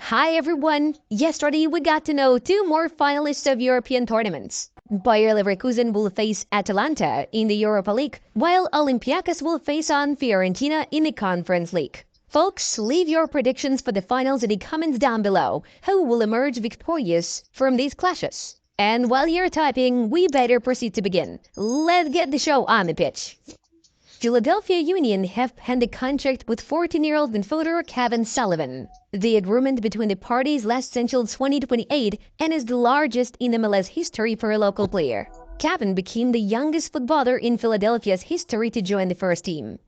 Hi everyone! Yesterday we got to know two more finalists of European tournaments. Bayer Leverkusen will face Atalanta in the Europa League, while Olympiacos will face on Fiorentina in the Conference League. Folks, leave your predictions for the finals in the comments down below. Who will emerge victorious from these clashes? And while you're typing, we better proceed to begin. Let's get the show on the pitch. Philadelphia Union have penned a contract with 14-year-old midfielder Kevin Sullivan. The agreement between the parties lasts until 2028 and is the largest in MLS history for a local player. Kevin became the youngest footballer in Philadelphia's history to join the first team.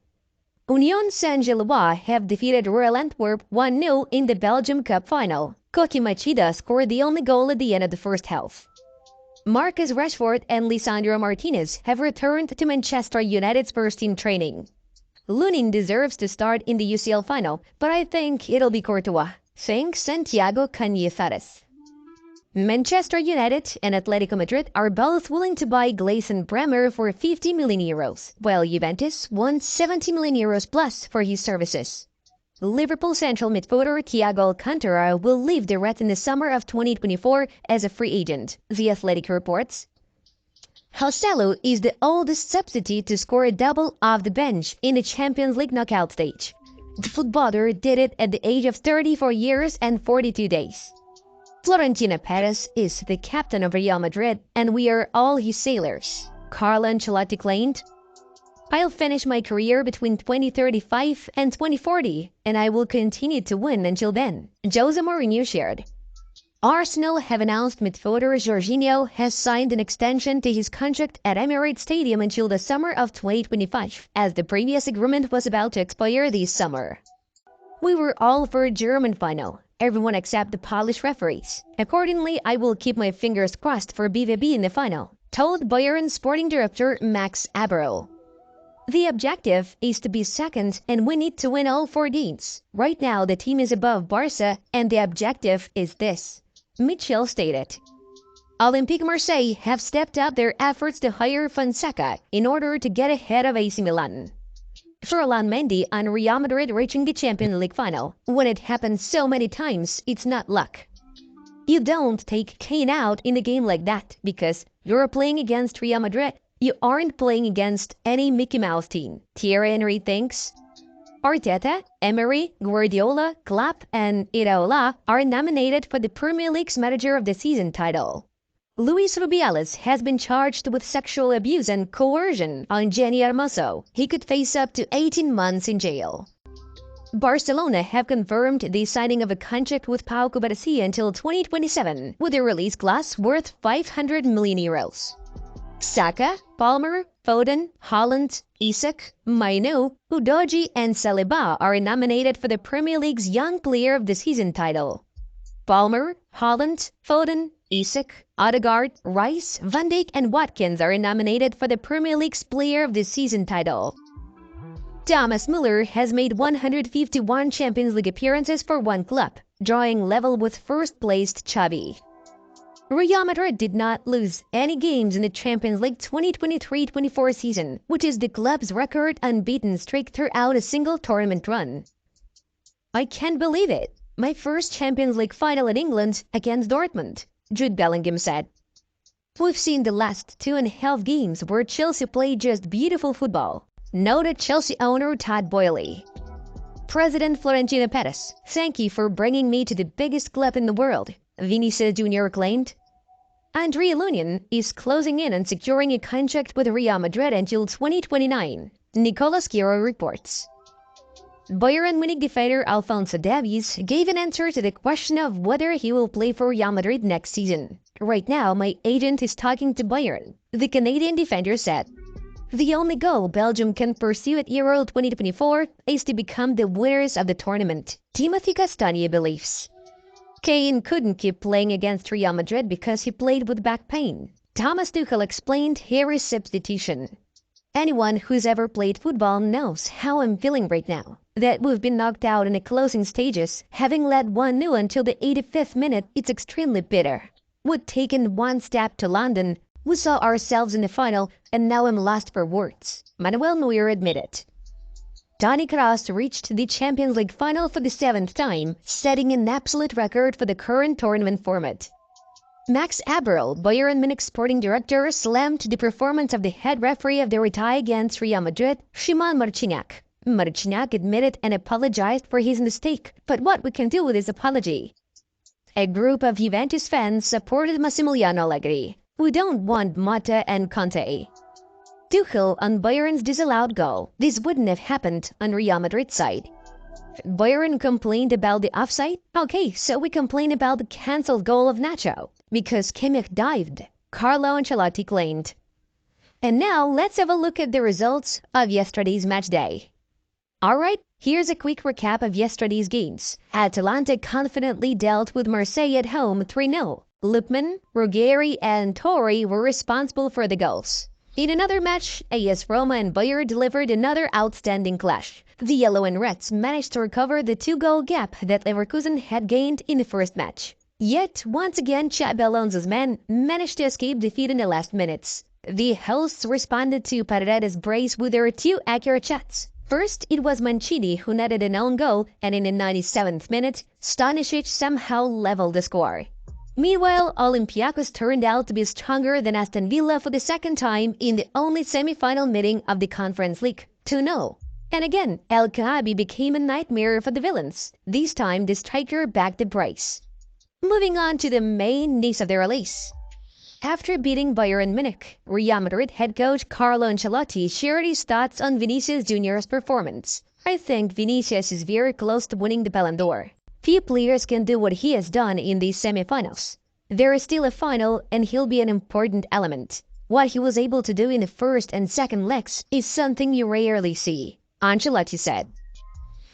Union Saint-Gilloise have defeated Royal Antwerp 1-0 in the Belgium Cup final. KHVICHA scored the only goal at the end of the first half. Marcus Rashford and Lisandro Martinez have returned to Manchester United's first-team training. Lunin deserves to start in the UCL final, but I think it'll be Courtois. Thanks Santiago Cañizares. Manchester United and Atletico Madrid are both willing to buy Gleison Bremer for 50 million euros, while Juventus wants 70 million euros plus for his services. Liverpool central midfielder Thiago Alcantara will leave the Reds in the summer of 2024 as a free agent, The Athletic reports. Joselu is the oldest substitute to score a double off the bench in the Champions League knockout stage. The footballer did it at the age of 34 years and 42 days. Florentino Perez is the captain of Real Madrid, and we are all his sailors. Carlo Ancelotti claimed, "I'll finish my career between 2035 and 2040, and I will continue to win until then," Jose Mourinho shared. Arsenal have announced midfielder Jorginho has signed an extension to his contract at Emirates Stadium until the summer of 2025, as the previous agreement was about to expire this summer. "We were all for a German final, everyone except the Polish referees. Accordingly, I will keep my fingers crossed for BVB in the final," told Bayern sporting director Max Aberl. "The objective is to be second, and we need to win all 4 games. Right now the team is above Barca, and the objective is this," Mitchell stated. Olympique Marseille have stepped up their efforts to hire Fonseca in order to get ahead of AC Milan. Ferland Mendy on Real Madrid reaching the Champions League final. When it happens so many times, it's not luck. You don't take Kane out in a game like that because you're playing against Real Madrid. You aren't playing against any Mickey Mouse team, Thierry Henry thinks. Arteta, Emery, Guardiola, Klopp, and Iraola are nominated for the Premier League's Manager of the Season title. Luis Rubiales has been charged with sexual abuse and coercion on Jenny Hermoso. He could face up to 18 months in jail. Barcelona have confirmed the signing of a contract with Pau Cubarsí until 2027, with a release clause worth 500 million euros. Saka, Palmer, Foden, Haaland, Isak, Mainu, Udogie, and Saliba are nominated for the Premier League's Young Player of the Season title. Palmer, Haaland, Foden, Isak, Odegaard, Rice, Van Dijk, and Watkins are nominated for the Premier League's Player of the Season title. Thomas Müller has made 151 Champions League appearances for one club, drawing level with first-placed Xavi. Real Madrid did not lose any games in the Champions League 2023-24 season, which is the club's record unbeaten streak throughout a single tournament run. "I can't believe it. My first Champions League final in England against Dortmund," Jude Bellingham said. "We've seen the last 2.5 games where Chelsea played just beautiful football," noted Chelsea owner Todd Boehly. President Florentino Perez, "Thank you for bringing me to the biggest club in the world," Vinicius Jr. claimed. Andrea Lunin is closing in on securing a contract with Real Madrid until 2029, Nicolas Quiro reports. Bayern Munich defender Alphonso Davies gave an answer to the question of whether he will play for Real Madrid next season. "Right now, my agent is talking to Bayern," the Canadian defender said. "The only goal Belgium can pursue at Euro 2024 is to become the winners of the tournament," Timothy Castagne believes. Kane couldn't keep playing against Real Madrid because he played with back pain. Thomas Tuchel explained his substitution. "Anyone who's ever played football knows how I'm feeling right now. That we've been knocked out in the closing stages, having led 1-0 until the 85th minute, it's extremely bitter. We'd taken one step to London, we saw ourselves in the final, and now I'm lost for words," Manuel Neuer admitted. Toni Kroos reached the Champions League final for the 7th time, setting an absolute record for the current tournament format. Max Eberl, Bayern Munich sporting director, slammed the performance of the head referee of the tie against Real Madrid, Szymon Marciniak. Marciniak admitted and apologized for his mistake, but what we can do with his apology? A group of Juventus fans supported Massimiliano Allegri. We don't want Motta and Conte. Tuchel on Bayern's disallowed goal. This wouldn't have happened on Real Madrid's side. Bayern complained about the offside? Okay, so we complain about the cancelled goal of Nacho. Because Kimmich dived, Carlo Ancelotti claimed. And now let's have a look at the results of yesterday's match day. Alright, here's a quick recap of yesterday's games. Atalanta confidently dealt with Marseille at home 3-0. Lookman, Ruggeri and Torre were responsible for the goals. In another match, AS Roma and Bayer delivered another outstanding clash. The Yellow and Reds managed to recover the 2-goal gap that Leverkusen had gained in the first match. Yet, once again, Xabi Alonso's men managed to escape defeat in the last minutes. The hosts responded to Paredes' brace with their 2 accurate shots. First, it was Mancini who netted an own goal, and in the 97th minute, Stanisic somehow leveled the score. Meanwhile, Olympiacos turned out to be stronger than Aston Villa for the second time in the only semi-final meeting of the Conference League, 2-0. And again, El Kaabi became a nightmare for the villains. This time, the striker backed the brace. Moving on to the main news of the release. After beating Bayern Munich, Real Madrid head coach Carlo Ancelotti shared his thoughts on Vinicius Jr.'s performance. I think Vinicius is very close to winning the Ballon d'Or. Few players can do what he has done in these semi-finals. There is still a final and he'll be an important element. What he was able to do in the first and second legs is something you rarely see, Ancelotti said.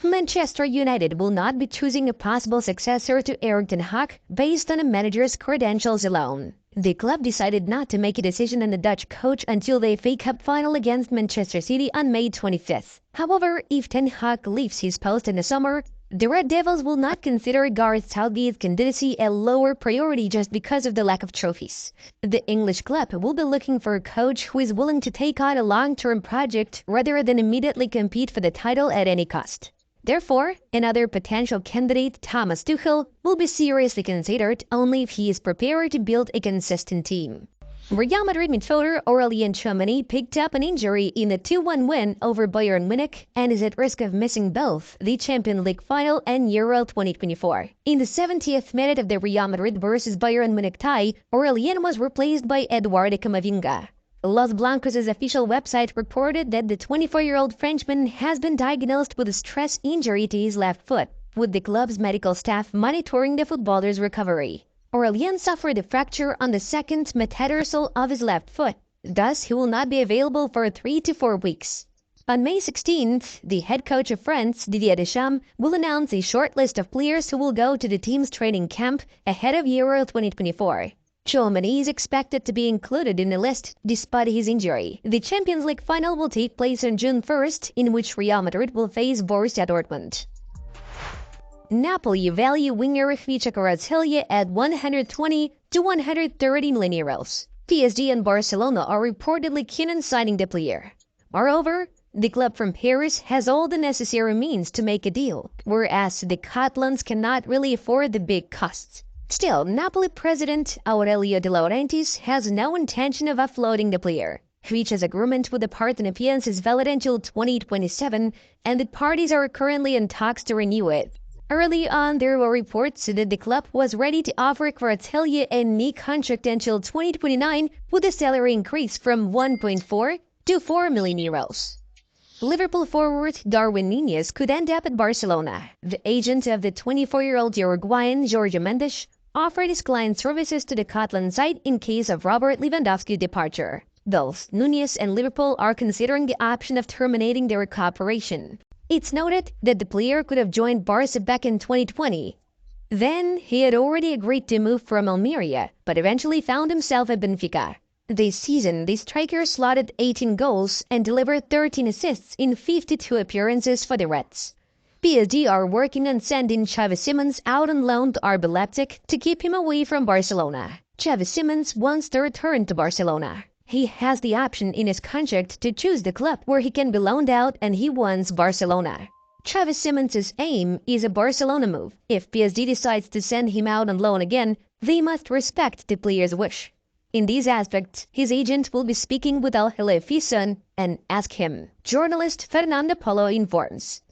Manchester United will not be choosing a possible successor to Erik ten Hag based on a manager's credentials alone. The club decided not to make a decision on the Dutch coach until the FA Cup final against Manchester City on May 25th. However, if ten Hag leaves his post in the summer, the Red Devils will not consider Gareth Southgate's candidacy a lower priority just because of the lack of trophies. The English club will be looking for a coach who is willing to take on a long-term project rather than immediately compete for the title at any cost. Therefore, another potential candidate, Thomas Tuchel, will be seriously considered only if he is prepared to build a consistent team. Real Madrid midfielder Aurelien Tchouameni picked up an injury in the 2-1 win over Bayern Munich and is at risk of missing both the Champions League final and Euro 2024. In the 70th minute of the Real Madrid vs Bayern Munich tie, Aurelien was replaced by Eduardo Camavinga. Los Blancos' official website reported that the 24-year-old Frenchman has been diagnosed with a stress injury to his left foot, with the club's medical staff monitoring the footballer's recovery. Aurelien suffered a fracture on the second metatarsal of his left foot. Thus, he will not be available for 3 to 4 weeks. On May 16th, the head coach of France, Didier Deschamps, will announce a short list of players who will go to the team's training camp ahead of Euro 2024. Tchouameni is expected to be included in the list despite his injury. The Champions League final will take place on June 1st, in which Real Madrid will face Borussia Dortmund. Napoli value winger KHVICHA Kvaratskhelia at 120 to 130 million euros. PSG and Barcelona are reportedly keen on signing the player. Moreover, the club from Paris has all the necessary means to make a deal, whereas the Catalans cannot really afford the big costs. Still, Napoli president Aurelio De Laurentiis has no intention of offloading the player. KHVICHA's agreement with the Parthenopeans is valid until 2027, and the parties are currently in talks to renew it. Early on, there were reports that the club was ready to offer Kvaratskhelia a new contract until 2029 with a salary increase from 1.4 to 4 million euros. Liverpool forward Darwin Núñez could end up at Barcelona. The agent of the 24-year-old Uruguayan Jorge Mendes offered his client services to the Catalan side in case of Robert Lewandowski's departure. Thus, Núñez and Liverpool are considering the option of terminating their cooperation. It's noted that the player could have joined Barca back in 2020. Then, he had already agreed to move from Almeria, but eventually found himself at Benfica. This season, the striker slotted 18 goals and delivered 13 assists in 52 appearances for the Reds. PSG are working on sending Xavi Simons out on loan to RB Leipzig to keep him away from Barcelona. Xavi Simons wants to return to Barcelona. he has the option in his contract to choose the club where he can be loaned out, and he wants Barcelona. Xavi Simons' aim is a Barcelona move. If PSG decides to send him out on loan again, they must respect the player's wish. In these aspects, his agent will be speaking with Al Hilal soon and ask him. Journalist Fernando Polo informs.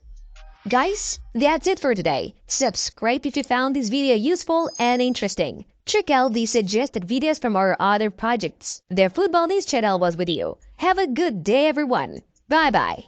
Guys, that's it for today. Subscribe if you found this video useful and interesting. Check out the suggested videos from our other projects. The Football News channel was with you. Have a good day, everyone. Bye-bye.